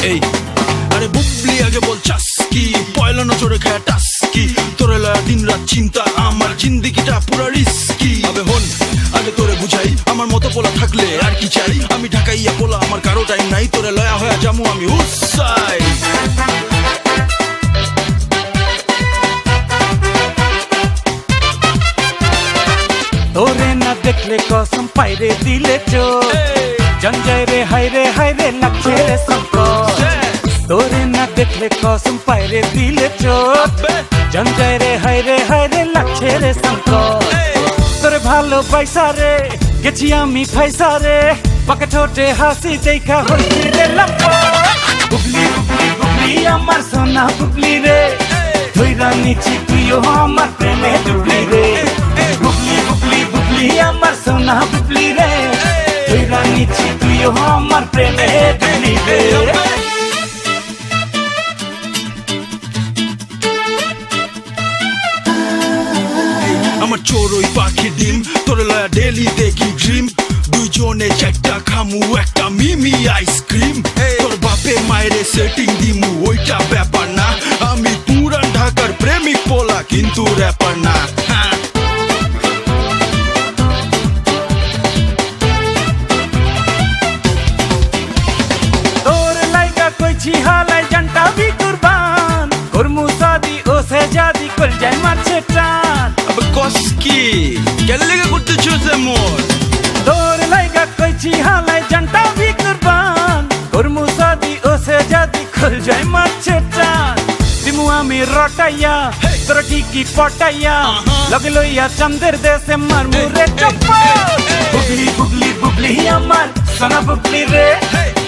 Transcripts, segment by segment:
এই আরে বুবলি আগে বল চাস কি পয়লা নজরে খায় টাস কি তোরে লয়া দিন রাত চিন্তা আমার জিন্দিগিটা পুরা রিস্কি আবে হন আগে তোরে বুঝাই আমার মতো পোলা থাকলে আর কি চাই আমি ঢাকাইয়া পোলা আমার কারো টাইম নাই তোরে লয়া হয়ে যামু আমি হুসাই তোরে না দেখলে কসম পাইরে দিলে চোর জঞ্জায় রে হায় রে লাগছে রে সংকট তোরে না দেখলে কসম পাইরে দিলে চোর জঞ্জায় রে হায় রে লাগছে রে সংকট তোরে ভালো পয়সা রে গেছি আমি পয়সা রে পাকে ঠোঁটে হাসি দেখা হইছি রে লম্পট বুবলি বুবলি বুবলি আমার সোনা বুবলি রে ধইরা নিছি তুইও আমার প্রেমে ডুবলি রে বুবলি বুবলি বুবলি আমার সোনা বুবলি রে ধইরা নিছি তুইও আমার প্রেমে ডুবলি রে আমার চোরই পাখি ডিম তোরে লয়া ডেলি দেখি ড্রিম দুইজনে চারটা খামু একটা মিমি আইসক্রিম তোর বাপে মায়েরে সেটিং দিমু ওইটা ব্যাপার না আমি পুরান ঢাকার প্রেমিক পোলা কিন্তু র্যাপার না তোর লাইকা কইছি হালাই জানটা বি কুরবান করমু সাদি ও সে জাদি কল যায় মারছে টান আবে কসকি কেন লেগে করতেছিস এমন তোর লাইকা কইছি হালাই জানটা বি কুরবান করমু সাদি ও সে জাদি কল যায় মারছে টান দিমু আমি রটাইয়া তোর ঠিকই পটাইয়া লগে লইয়া চন্দের দেশে মারমু রে চপ্পা বুবলি বুবলি বুবলি আমার সোনা বুবলি রে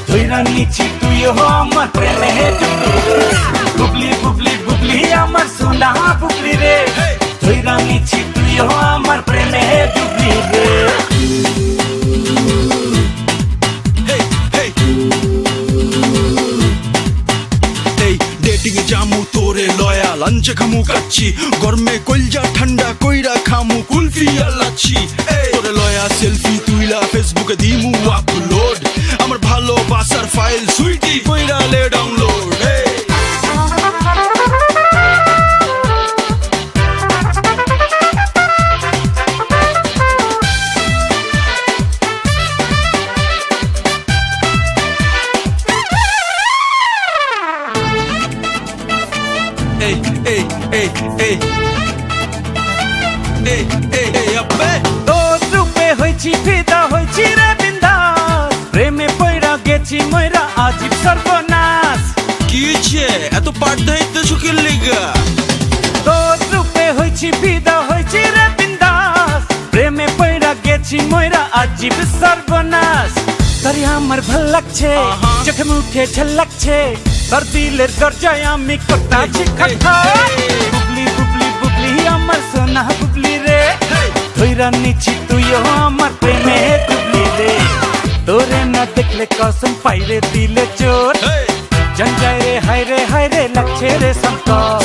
ধইরা নিছি তুইও আমার প্রেমে ডুবলি রে বুবলি বুবলি বুবলি আমার সোনা বুবলি রে ধইরা নিছি তুইও আমার প্রেমে ডুবলি রে ডেটিং এ জামু তোরে লয়া লাঞ্চে খামু কাচ্ছি গরমে কইলজা ঠান্ডা কইরা খামু কুলফি আর লাচ্ছি তোরে লয়া সেলফি তুইলা ফেসবুকে দিমু আপলোড আমার ভালোবাসার ফাইল সুইটি কইরা লে download Hey, hey, hey, hey. Hey, hey, hey, abbe. তোর রূপে হইছি ফিদা হইছি রে বিন্দাস প্রেমে পইরা গেছি মইরা আজীব সর্বনাশ কি হইছে এত পার্দা হইতেছো কি লিগা তোর রূপে হইছি ফিদা হইছি রে বিন্দাস প্রেমে পইরা গেছি মইরা আজীব সর্বনাশ তোরে আমার ভাল লাগছে চোখে মুখে ঝলকছে তোর দিলের দরজায় আমি করতাছি খটখট বুবলি বুবলি বুবলি আমার সোনা বুবলি রে ধইরা নিছি তুইও আমার প্রেমে ডুবলি রে তোরে না দেখলে কসম পাইরে দিলে চোর জঞ্জায় রে হায় রে লাগছে রে সংকট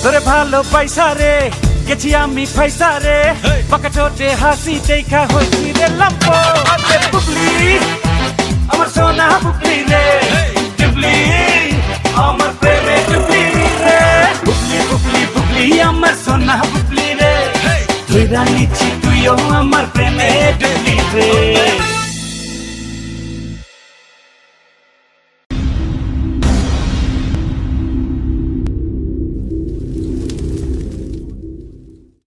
তোরে ভালো পয়সা রে গেছি আমি পয়সা রে পাকা ঠোঁটে হাসি দেখা হইছি রে লম্পট বুবলি আমার সোনা বুবলি রে ডুবলি আমার প্রেমে ডুবলি রে বুবলি বুবলি বুবলি আমার সোনা বুবলি রে ধইরা নিছি তুইও আমার প্রেমে ডুবলি রে